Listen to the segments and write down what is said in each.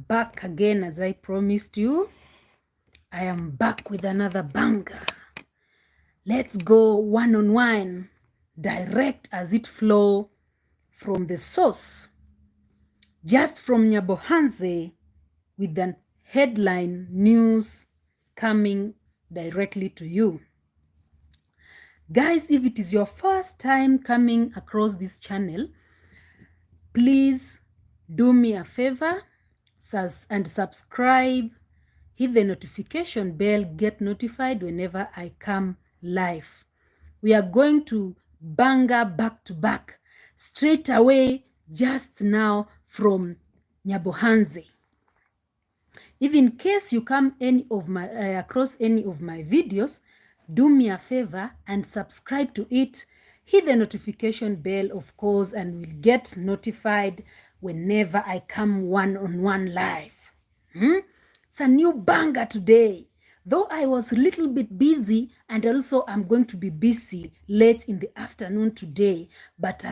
back again as I promised you. I am back with another banger. Let's go one-on-one, direct as it flow from the source. Just from Nyabohanze with the headline news coming directly to you. Guys, if it is your first time coming across this channel, please do me a favor and subscribe, hit the notification bell, get notified whenever I come live. We are going to banger back to back straight away just now from Nyabohanze. If in case you come across any of my videos, do me a favor and subscribe to it. Hit the notification bell, of course, and will get notified whenever I come one-on-one live. It's a new banger today. Though I was a little bit busy, and also I'm going to be busy late in the afternoon today, but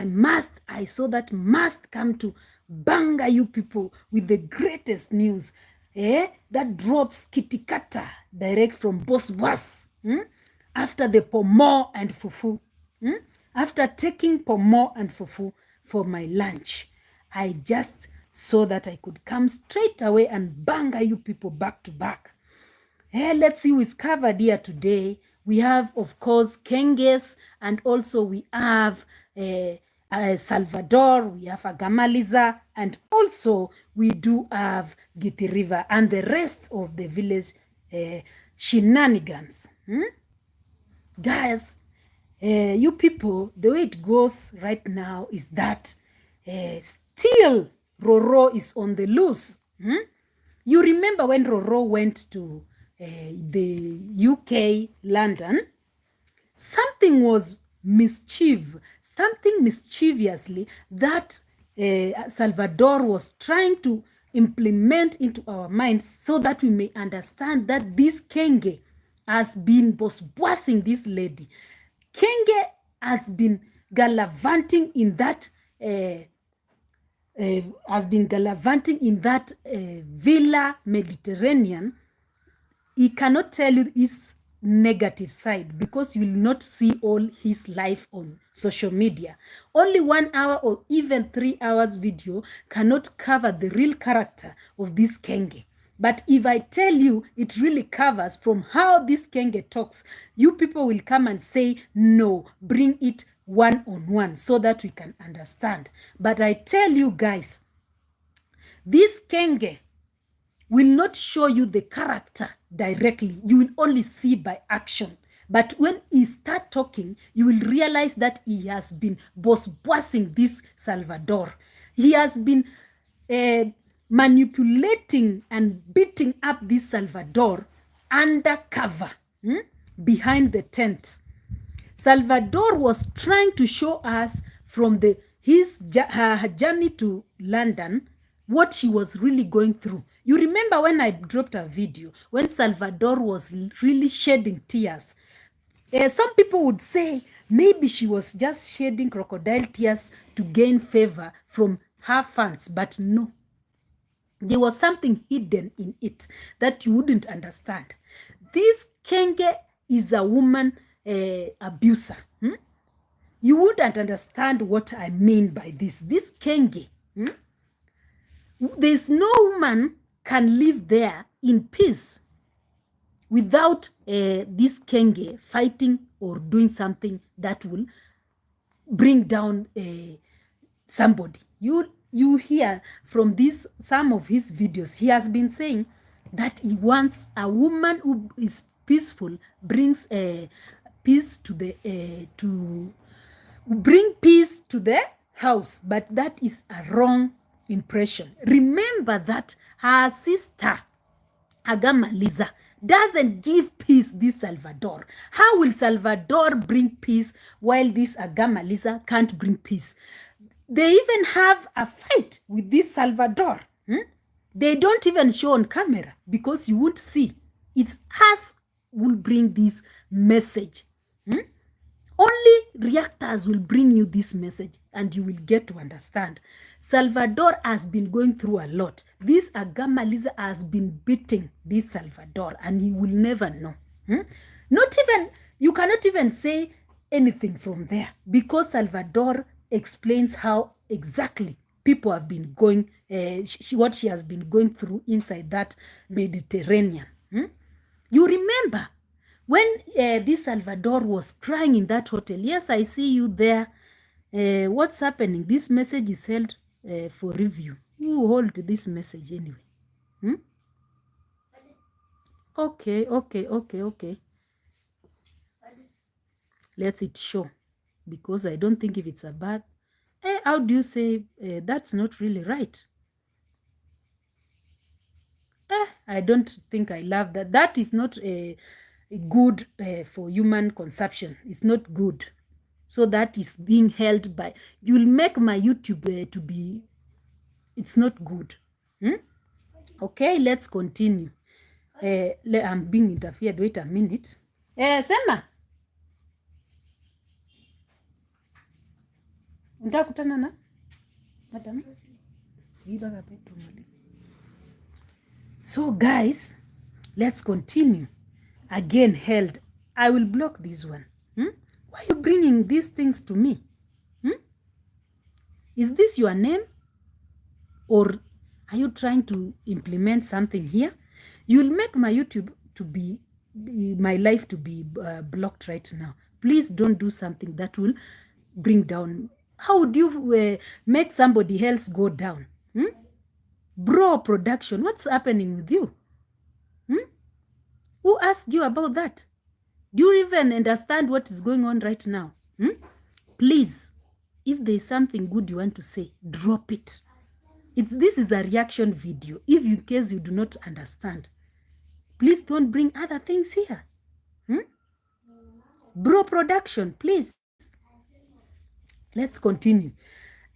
I saw that must come to banger you people with the greatest news. That drops kitikata direct from Boss. After the pomo and fufu. After taking pomo and fufu for my lunch, I just saw that I could come straight away and banger you people back to back. Let's see who's covered here today. We have, of course, Kenges, and also we have Salvador, we have Agamaliza, and also we do have Giti River and the rest of the village shenanigans. Guys, you people, the way it goes right now is that still Roro is on the loose. You remember when Roro went to the UK, London, something was mischievously that Salvador was trying to implement into our minds so that we may understand that this Kenge has been bossing this lady. Kenge has been gallivanting in that Villa Mediterranean. He cannot tell you his negative side because you will not see all his life on social media. Only 1 hour or even 3 hours video cannot cover the real character of this Kenge. But if I tell you, it really covers from how this Kenge talks, you people will come and say, no, bring it one-on-one so that we can understand. But I tell you guys, this Kenge will not show you the character directly. You will only see by action. But when he start talking, you will realize that he has been bossing this Salvador. He has been manipulating and beating up this Salvador undercover, behind the tent. Salvador was trying to show us from her journey to London what she was really going through. You remember when I dropped a video when Salvador was really shedding tears. Some people would say maybe she was just shedding crocodile tears to gain favor from her fans, but no. There was something hidden in it that you wouldn't understand. This Kenge is a woman abuser. You wouldn't understand what I mean by this. This Kenge, there's no woman can live there in peace without this Kenge fighting or doing something that will bring down somebody. You hear from some of his videos, he has been saying that he wants a woman who is peaceful, brings peace to bring peace to the house, but that is a wrong impression. Remember that her sister Agamaliza doesn't give peace this Salvador. How will Salvador bring peace while this Agamaliza can't bring peace? They even have a fight with this Salvador. They don't even show on camera because you won't see. It's us who will bring this message. Only reactors will bring you this message and you will get to understand. Salvador has been going through a lot. This Agamaliza has been beating this Salvador and he will never know. Not even, you cannot even say anything from there because Salvador explains how exactly people have been going, what she has been going through inside that Mediterranean. You remember when this Salvador was crying in that hotel? Yes, I see you there. What's happening? This message is held for review. Who hold this message anyway? Okay. Let it show. Because I don't think if it's a bad... how do you say that's not really right? I don't think I love that. That is not good for human consumption. It's not good. So that is being held by... You'll make my YouTube to be... It's not good. Okay, let's continue. I'm being interfered. Wait a minute. Sema. Untakutana na madam? So guys, let's continue. Again held. I will block this one. Why are you bringing these things to me? Is this your name? Or are you trying to implement something here? You'll make my YouTube to be, my life to be blocked right now. Please don't do something that will bring down. How would you make somebody else go down? Bro production, what's happening with you? Who asked you about that? Do you even understand what is going on right now? Please, if there's something good you want to say, drop it. This is a reaction video. If in case you do not understand, please don't bring other things here. Bro production, please. Let's continue.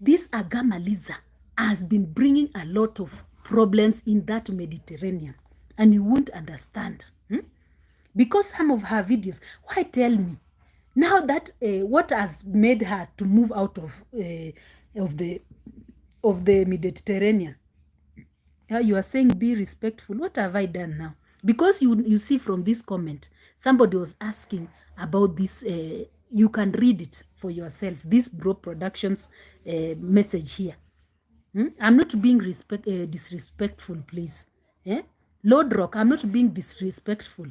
This Agamaliza has been bringing a lot of problems in that Mediterranean, and you won't understand. Because some of her videos, why tell me? Now that what has made her to move out of the Mediterranean? You are saying be respectful. What have I done now? Because you see from this comment, somebody was asking about this. You can read it for yourself. This Bro Productions message here. I'm not being disrespectful, please. Lord Rock, I'm not being disrespectful.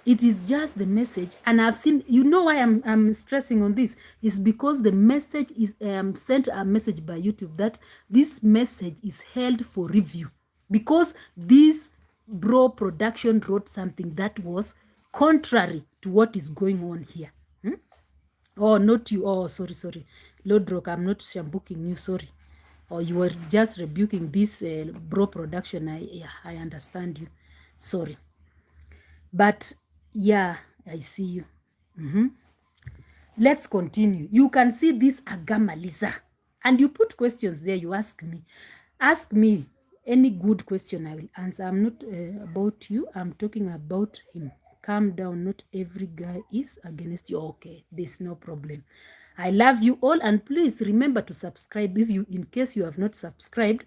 It is just the message, and I've seen, you know why I'm stressing on this, is because the message is sent a message by YouTube that this message is held for review, because this Bro Production wrote something that was contrary to what is going on here. Oh, not you. Oh, sorry. Lord Rock, I'm not shambuking you, sorry. Or you were just rebuking this Bro Production. I understand you. Sorry. But yeah, I see you. Let's continue. You can see this Agamaliza. And you put questions there. You ask me. Ask me any good question, I will answer. I'm not about you. I'm talking about him. Calm down. Not every guy is against you. Okay, there's no problem. I love you all, and please remember to subscribe. If you, in case you have not subscribed,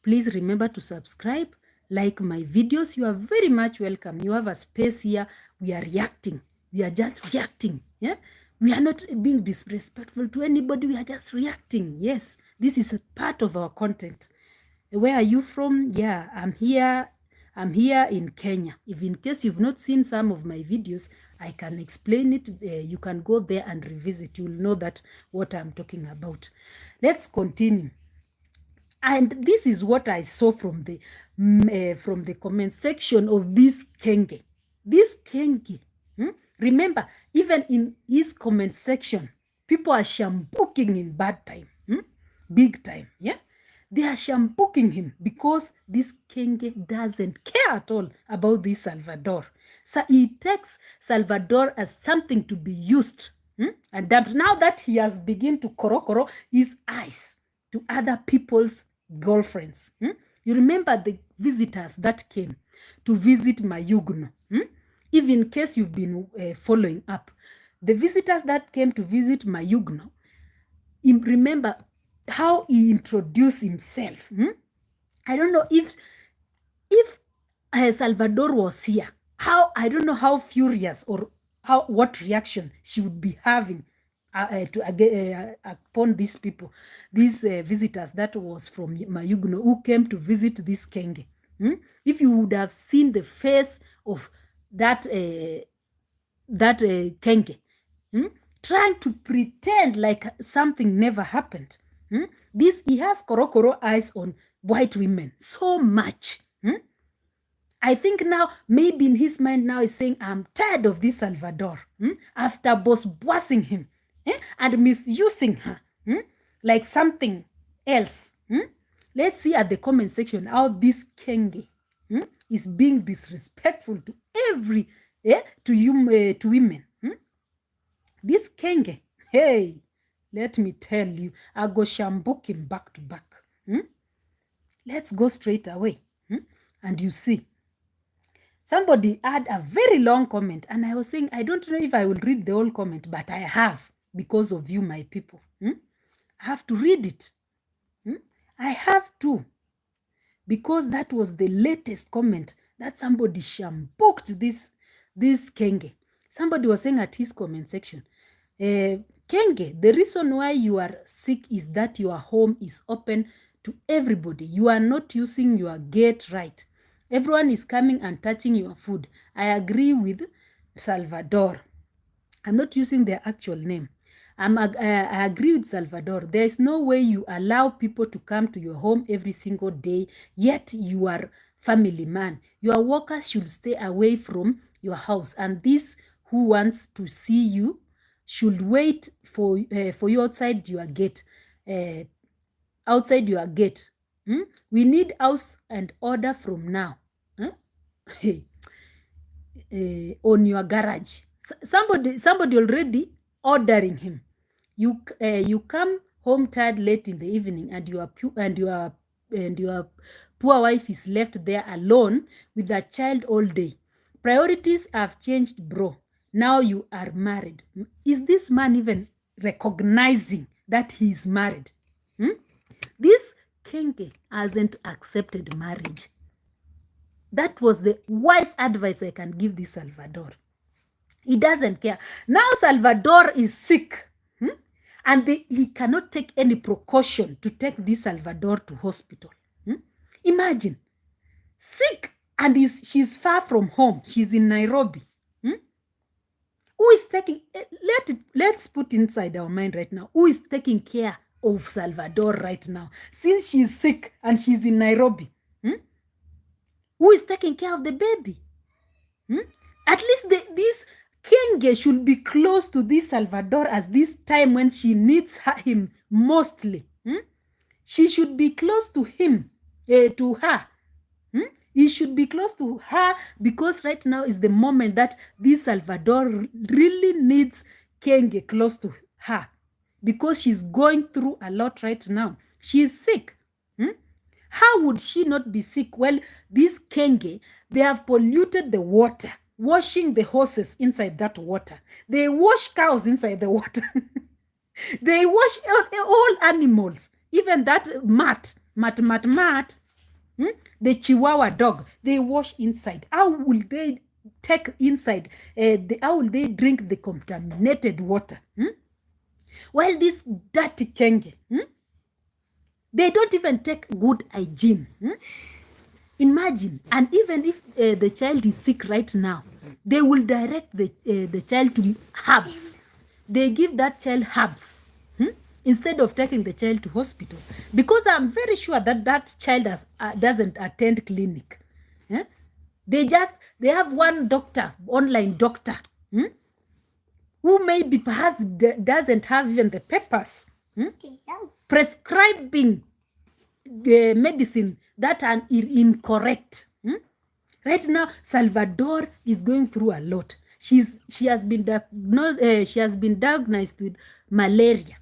please remember to subscribe, like my videos. You are very much welcome. You have a space here. We are reacting. We are just reacting. Yeah, we are not being disrespectful to anybody. We are just reacting. Yes, this is a part of our content. Where are you from? Yeah, I'm here in Kenya. If in case you've not seen some of my videos, I can explain it. You can go there and revisit. You'll know that what I'm talking about. Let's continue. And this is what I saw from the comment section of this Kenge. This Kenge. Remember, even in his comment section, people are shambuking him bad time. Big time. Yeah. They are shambuking him because this Kenge doesn't care at all about this Salvador. So he takes Salvador as something to be used. And now that he has begun to korokoro his eyes to other people's girlfriends. You remember the visitors that came to visit Mayugno. If in case you've been following up, the visitors that came to visit Mayugno, remember how he introduced himself. I don't know if Salvador was here, I don't know how furious or what reaction she would be having upon these people, these visitors that was from Mayugno who came to visit this Kenge. If you would have seen the face of that Kenge, trying to pretend like something never happened. He has korokoro eyes on white women so much. I think now, maybe in his mind now, he's saying, I'm tired of this Salvador. After bossing him and misusing her like something else. Let's see at the comment section how this Kenge is being disrespectful to to women. This Kenge, hey, let me tell you, I go shambuk him back to back. Let's go straight away. And you see, somebody had a very long comment, and I was saying, I don't know if I will read the whole comment, but I have, because of you, my people. I have to read it. I have to, because that was the latest comment that somebody shambuked this Kenge. Somebody was saying at his comment section, Kenge, the reason why you are sick is that your home is open to everybody. You are not using your gate right. Everyone is coming and touching your food. I agree with Salvador. I'm not using their actual name. I agree with Salvador. There is no way you allow people to come to your home every single day, yet you are family man. Your workers should stay away from your house, and this who wants to see you should wait for you outside your gate. We need house and order from now. On your garage. Somebody already ordering him. You come home tired late in the evening, and your poor wife is left there alone with a child all day. Priorities have changed, bro. Now you are married. Is this man even recognizing that he is married? This Kenge hasn't accepted marriage. That was the wise advice I can give this Salvador. He doesn't care. Now Salvador is sick. And he cannot take any precaution to take this Salvador to hospital. Imagine. Sick, and she's far from home. She's in Nairobi. Who is taking... Let's put inside our mind right now. Who is taking care of Salvador right now? Since she's sick and she's in Nairobi. Who is taking care of the baby? At least this Kenge should be close to this Salvador at this time when she needs him mostly. She should be close to him, to her. He should be close to her, because right now is the moment that this Salvador really needs Kenge close to her, because she's going through a lot right now. She is sick. How would she not be sick? Well, this Kenge, they have polluted the water, washing the horses inside that water. They wash cows inside the water. They wash all animals, even that mat, the Chihuahua dog, they wash inside. How will they take inside? How will they drink the contaminated water? While this dirty Kenge, they don't even take good hygiene. Imagine. And even if the child is sick right now, they will direct the child to herbs. They give that child herbs instead of taking the child to hospital. Because I'm very sure that child doesn't attend clinic. They have one doctor, online doctor, who maybe perhaps doesn't have even the papers. Prescribing the medicine that are incorrect. Right now, Salvador is going through a lot. She has been diagnosed with malaria.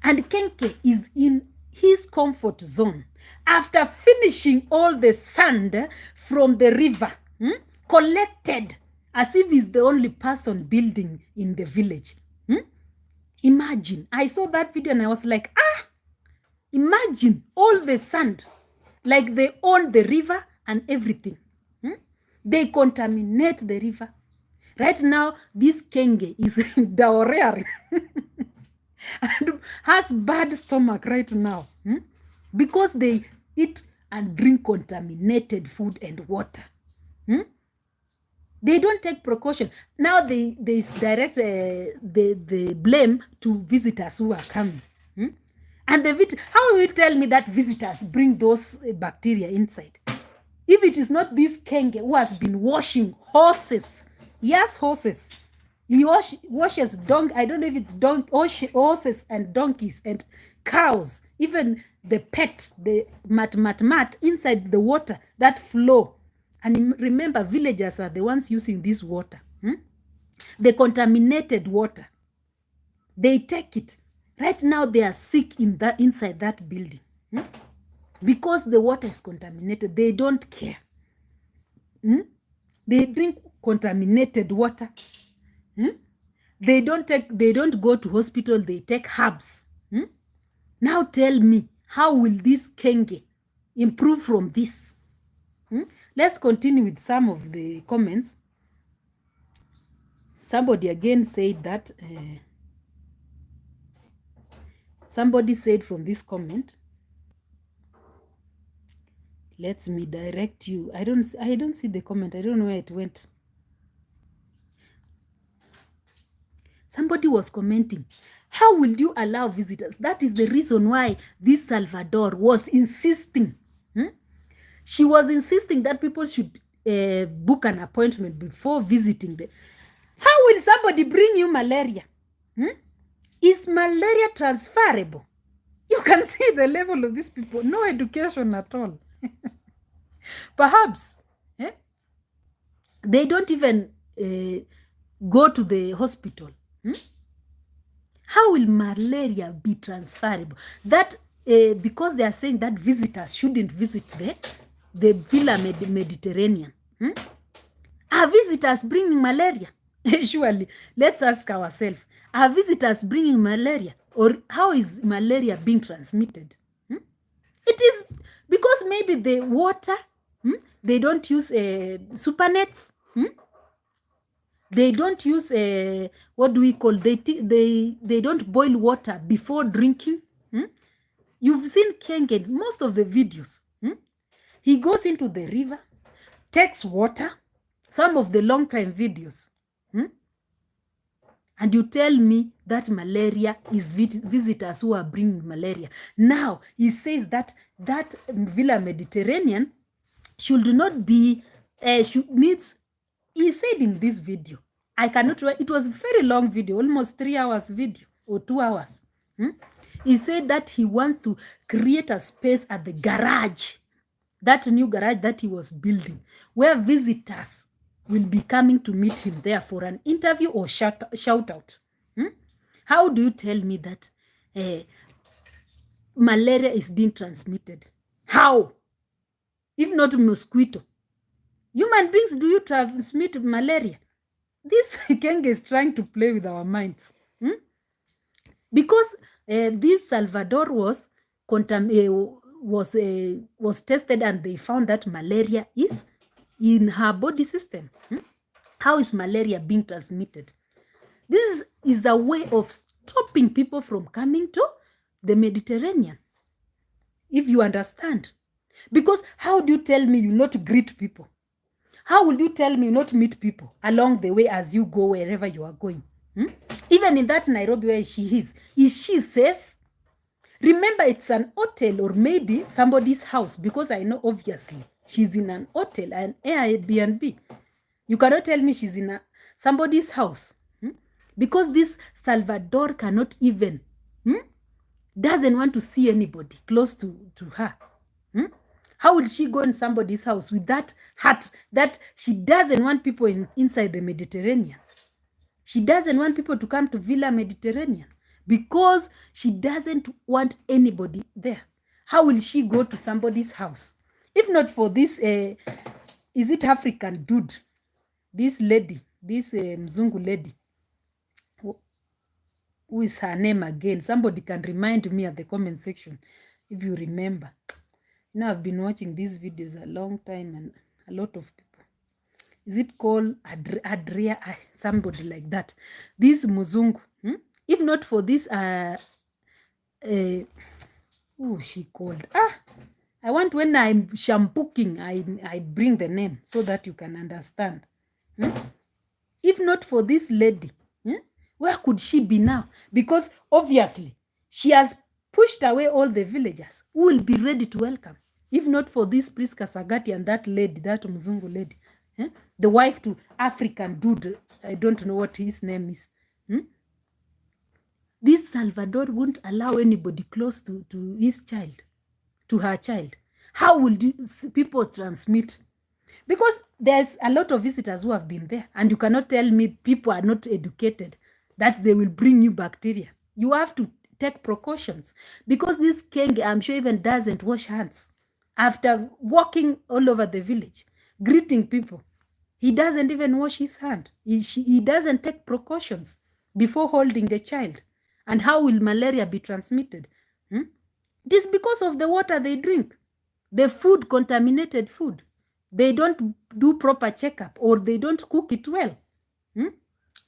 And Kenge is in his comfort zone after finishing all the sand from the river collected as if he's the only person building in the village. Imagine, I saw that video and I was like, imagine all the sand, like they own the river and everything. They contaminate the river. Right now, this Kenge is diarrhea and has bad stomach right now because they eat and drink contaminated food and water. They don't take precaution. Now they direct the blame to visitors who are coming. And how will you tell me that visitors bring those bacteria inside? If it is not this Kenge who has been washing horses. Yes, horses. He washes I don't know if it's horses and donkeys and cows. Even the pet, the mat inside the water that flow. And remember, villagers are the ones using this water. The contaminated water. They take it. Right now, they are sick inside that building. Because the water is contaminated. They don't care. They drink contaminated water. They don't go to hospital. They take herbs. Now tell me, how will this Kenge improve from this? Let's continue with some of the comments. Somebody again said that, somebody said from this comment, let me direct you. I don't see the comment. I don't know where it went. Somebody was commenting, how will you allow visitors? That is the reason why this Salvador was insisting. She was insisting that people should book an appointment before visiting them. How will somebody bring you malaria? Is malaria transferable? You can see the level of these people. No education at all. Perhaps they don't even go to the hospital. How will malaria be transferable? That because they are saying that visitors shouldn't visit the Villa Mediterranean. Are visitors bringing malaria? Surely, let's ask ourselves, are visitors bringing malaria? Or how is malaria being transmitted? It is because maybe the water, they don't use super-nets. They don't use, what do we call, they don't boil water before drinking. You've seen Kenge, most of the videos. He goes into the river, takes water, some of the long time videos. And you tell me that malaria is visitors who are bringing malaria. Now, he says that Villa Mediterranean should not be, he said in this video, I cannot write, it was a very long video, almost 3 hours video or 2 hours. He said that he wants to create a space at the garage, that new garage that he was building, where visitors will be coming to meet him there for an interview or shout out. How do you tell me that malaria is being transmitted? How? If not mosquito. Human beings, do you transmit malaria? This Kenge is trying to play with our minds. Because this Salvador was tested and they found that malaria is in her body system. How is malaria being transmitted? This is a way of stopping people from coming to the Mediterranean, if you understand. Because how do you tell me you not greet people? How will you tell me you not meet people along the way as you go wherever you are going? Even in that Nairobi where she is she safe? Remember, it's an hotel or maybe somebody's house, because I know obviously she's in an hotel, an Airbnb. You cannot tell me she's in somebody's house. Because this Salvador cannot even, doesn't want to see anybody close to her. How will she go in somebody's house with that heart that she doesn't want people inside the Mediterranean? She doesn't want people to come to Villa Mediterranean because she doesn't want anybody there. How will she go to somebody's house? If not for this, is it African dude this lady, this Mzungu lady, who is her name again? Somebody can remind me at the comment section if you remember. You know, I've been watching these videos a long time, and a lot of people. Is it called Adria? Somebody like that. This Mzungu. If not for this, she called. I want, when I'm shampooing, I bring the name so that you can understand. If not for this lady, where could she be now? Because obviously, she has pushed away all the villagers who will be ready to welcome. If not for this Priska Sagati and that lady, that Mzungu lady, the wife to African dude, I don't know what his name is. This Salvador won't allow anybody close to his child, to her child. How will people transmit? Because there's a lot of visitors who have been there, and you cannot tell me people are not educated, that they will bring you bacteria. You have to take precautions, because this king, I'm sure, even doesn't wash hands after walking all over the village, greeting people. He doesn't even wash his hand. He doesn't take precautions before holding the child. And how will malaria be transmitted? It is because of the water they drink, the food, contaminated food. They don't do proper checkup, or they don't cook it well.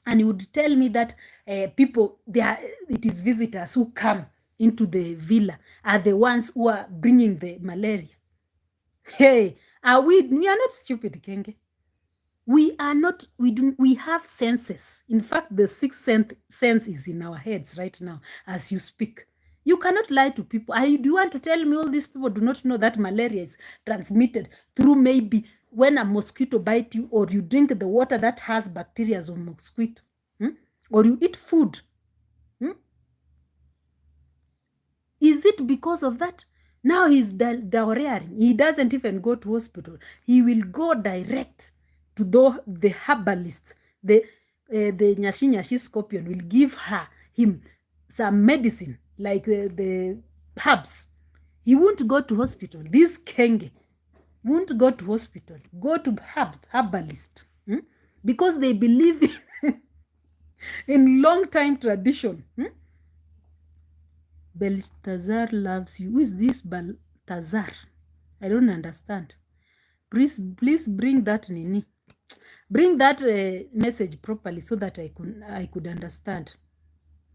And you would tell me that people, it is visitors who come into the villa are the ones who are bringing the malaria. Hey, we are not stupid, Kenge. We are not, we have senses. In fact, the sixth sense is in our heads right now as you speak. You cannot lie to people. Do you want to tell me all these people do not know that malaria is transmitted through maybe when a mosquito bites you, or you drink the water that has bacteria of mosquito, or you eat food? Is it because of that? Now he's dowering. He doesn't even go to hospital. He will go direct to the herbalist. The Nyashi scorpion will give him some medicine, like the herbs. He won't go to hospital. This Kenge won't go to hospital. Go to herbalist. Because they believe in long time tradition. Balthazar loves you. Who is this Balthazar? I don't understand. Please bring that Nini. Bring that message properly so that I could understand.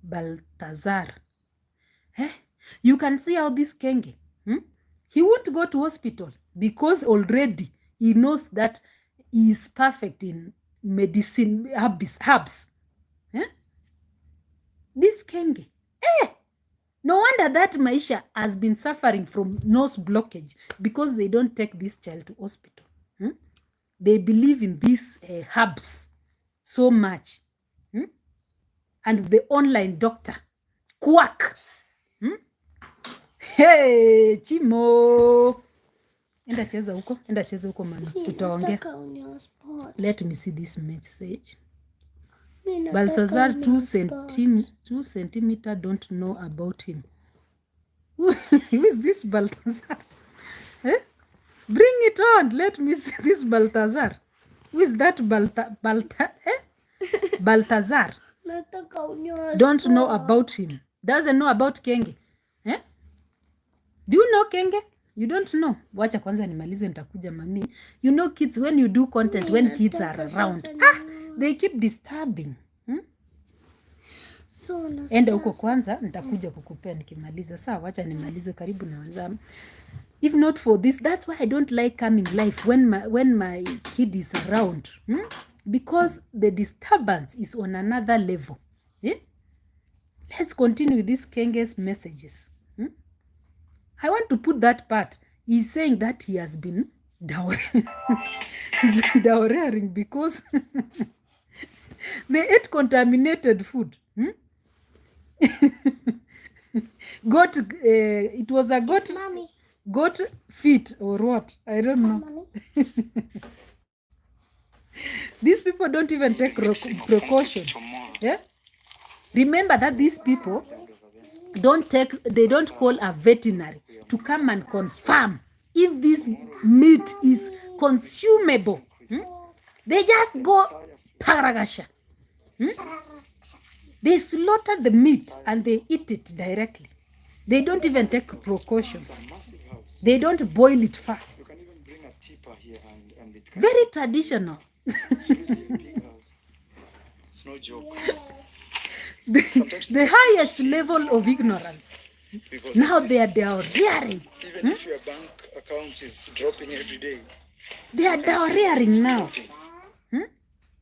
Balthazar. You can see how this Kenge, he won't go to hospital, because already he knows that he is perfect in medicine, herbs. This Kenge. No wonder that Maisha has been suffering from nose blockage, because they don't take this child to hospital. They believe in these herbs so much. And the online doctor, quack. Hey, Chimo. Enda cheza huko mama. Tutaongea. Let me see this message. Balthazar 2 centimeter don't know about him. Who is this Balthazar? Bring it on. Let me see this Balthazar. Who is that Balthazar? Don't know about him. Doesn't know about Kenge. Do you know Kenge? You don't know. Wacha kwanza nimalize, nitakuja mami. You know kids, when you do content, when kids are around, they keep disturbing. So, enda huko kwanza, nitakuja kukupea nikimaliza. Sawa, wacha nimalize karibu na wanzamu. If not for this, that's why I don't like coming live when my kid is around. Because the disturbance is on another level. Let's continue with this Kenge's messages. I want to put that part. He's saying that he has been dowering. He's dowering because they ate contaminated food. Goat, it was a goat. Goat feet or what? I don't know. These people don't even take precaution. Remember that these people they don't call a veterinary to come and confirm if this meat is consumable. They just go paragasha. They slaughter the meat and they eat it directly. They don't even take precautions. They don't boil it fast. You can even bring a tipper here and it can Very traditional. it's really a big house. It's no joke. The highest level of ignorance. Because Now they are rearing. even if your bank account is dropping every day, They are rearing now.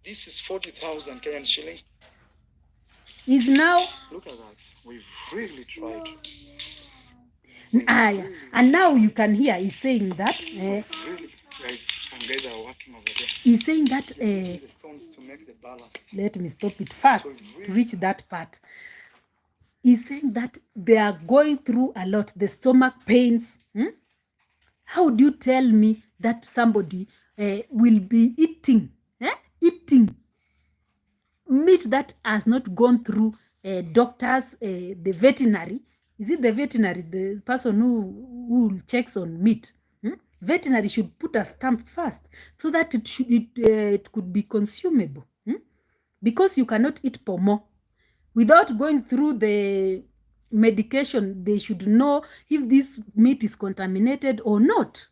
this is 40,000 Kenyan shillings. Is now. Look at that. We've really tried. And now you can hear he's saying that. Really, guys, some guys are working over there. He's saying that. The stones to make the ballast. Let me stop it first to reach that part. He's saying that they are going through a lot. The stomach pains. How do you tell me that somebody will be eating meat that has not gone through doctors, the veterinary? Is it the veterinary, the person who checks on meat? Veterinary should put a stamp first so that it could be consumable. Because you cannot eat pomo without going through the medication. They should know if this meat is contaminated or not.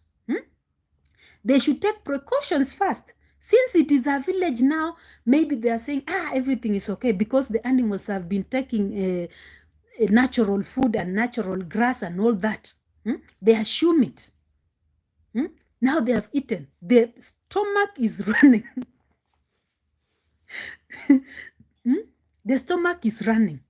They should take precautions first. Since it is a village now, maybe they are saying, everything is okay because the animals have been taking a natural food and natural grass and all that. They assume it. Now they have eaten. Their stomach is running. The stomach is running.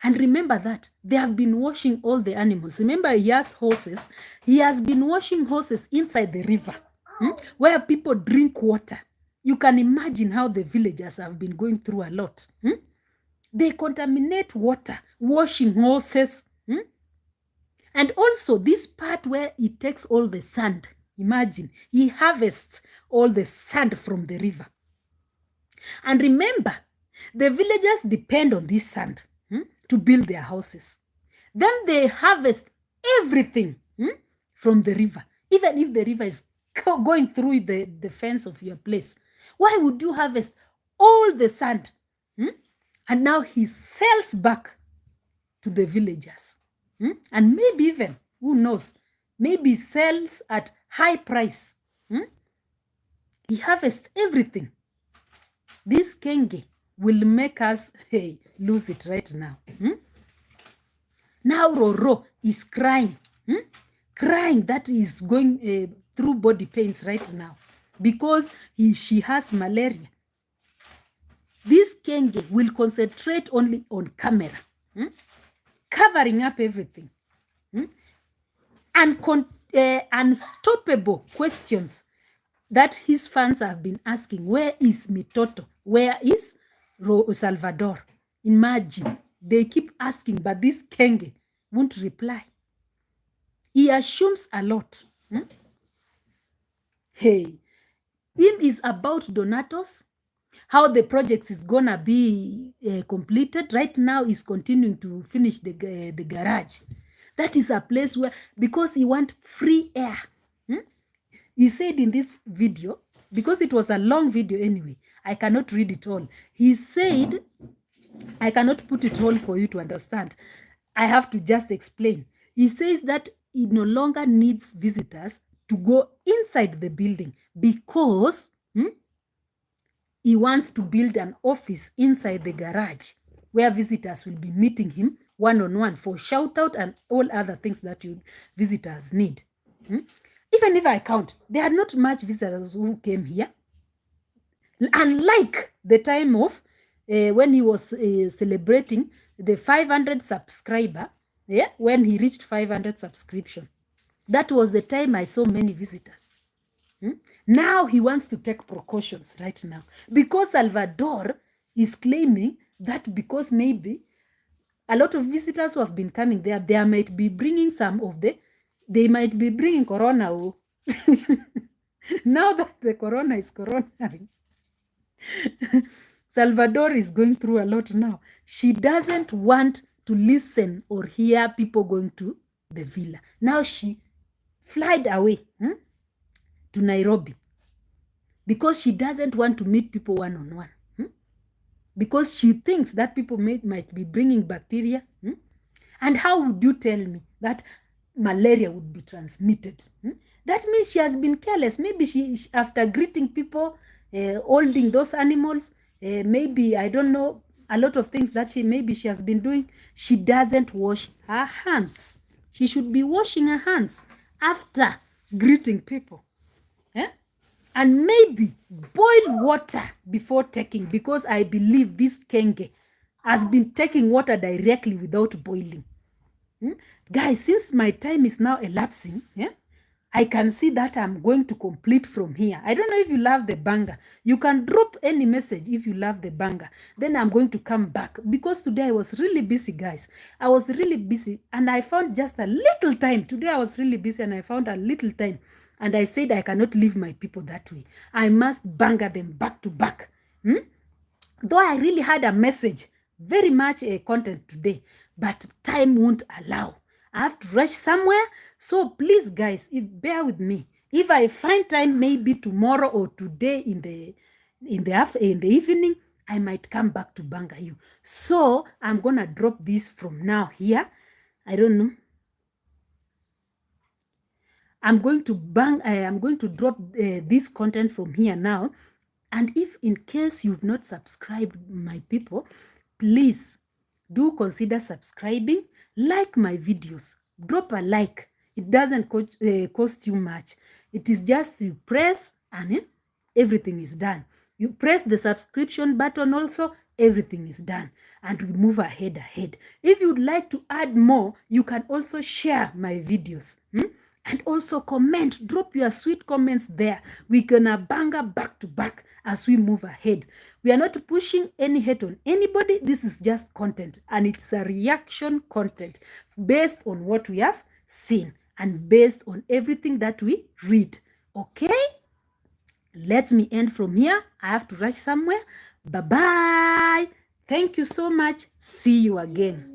And remember that they have been washing all the animals. Remember, he has horses. He has been washing horses inside the river where people drink water. You can imagine how the villagers have been going through a lot. They contaminate water, washing horses. And also this part where he takes all the sand. Imagine, he harvests all the sand from the river. And remember, the villagers depend on this sand to build their houses. Then they harvest everything from the river. Even if the river is going through the fence of your place, why would you harvest all the sand? And now he sells back to the villagers. And maybe even, who knows, maybe sells at high price. He harvests everything. This Kenge will make us lose it right now. Now Roro is crying. Crying that is going through body pains right now because she has malaria. This Kenge will concentrate only on camera, covering up everything. And unstoppable questions that his fans have been asking. Where is Mitoto? Where is Salvador? Imagine, they keep asking, but this Kenge won't reply. He assumes a lot. Him is about Donatos, how the project is gonna be completed. Right now, he's continuing to finish the garage. That is a place where, because he wants free air. He said in this video, because it was a long video anyway, I cannot read it all. He said, I cannot put it all for you to understand. I have to just explain. He says that he no longer needs visitors to go inside the building because he wants to build an office inside the garage where visitors will be meeting him one-on-one for shout-out and all other things that visitors need. Even if I count, there are not much visitors who came here. Unlike the time of when he was celebrating the 500 subscriber, when he reached 500 subscription. That was the time I saw many visitors. Now he wants to take precautions right now because Salvador is claiming that because maybe a lot of visitors who have been coming there, they might be bringing they might be bringing corona. Now that the corona is coronaring, Salvador is going through a lot now. She doesn't want to listen or hear people going to the villa. Now she flied away to Nairobi. because she doesn't want to meet people one-on-one. Because she thinks that people might be bringing bacteria. And how would you tell me that malaria would be transmitted? That means she has been careless. Maybe she after greeting people, holding those animals, maybe, I don't know, a lot of things that she has been doing. She doesn't wash her hands. She should be washing her hands after greeting people. And maybe boil water before taking, because I believe this kenge has been taking water directly without boiling. Guys, since my time is now elapsing, I can see that I'm going to complete from here. I don't know if you love the banger. You can drop any message if you love the banger. Then I'm going to come back, because today I was really busy, guys. I was really busy, and I found just a little time. Today I was really busy and I found a little time. And I said I cannot leave my people that way. I must banger them back to back. Though I really had a message, very much content today, but time won't allow. I have to rush somewhere. So please, guys, bear with me. If I find time, maybe tomorrow or today in the evening, I might come back to banger you. So I'm gonna drop this from now here. I don't know. I'm going to drop this content from here now. And if in case you've not subscribed, my people, please do consider subscribing. Like my videos. Drop a like. It doesn't cost you much. It is just you press and everything is done. You press the subscription button also, everything is done. And we move ahead. If you'd like to add more, you can also share my videos. And also comment, drop your sweet comments there. We're gonna banger back to back as we move ahead. We are not pushing any hate on anybody. This is just content, and it's a reaction content based on what we have seen and based on everything that we read. Okay? Let me end from here. I have to rush somewhere. Bye-bye. Thank you so much. See you again.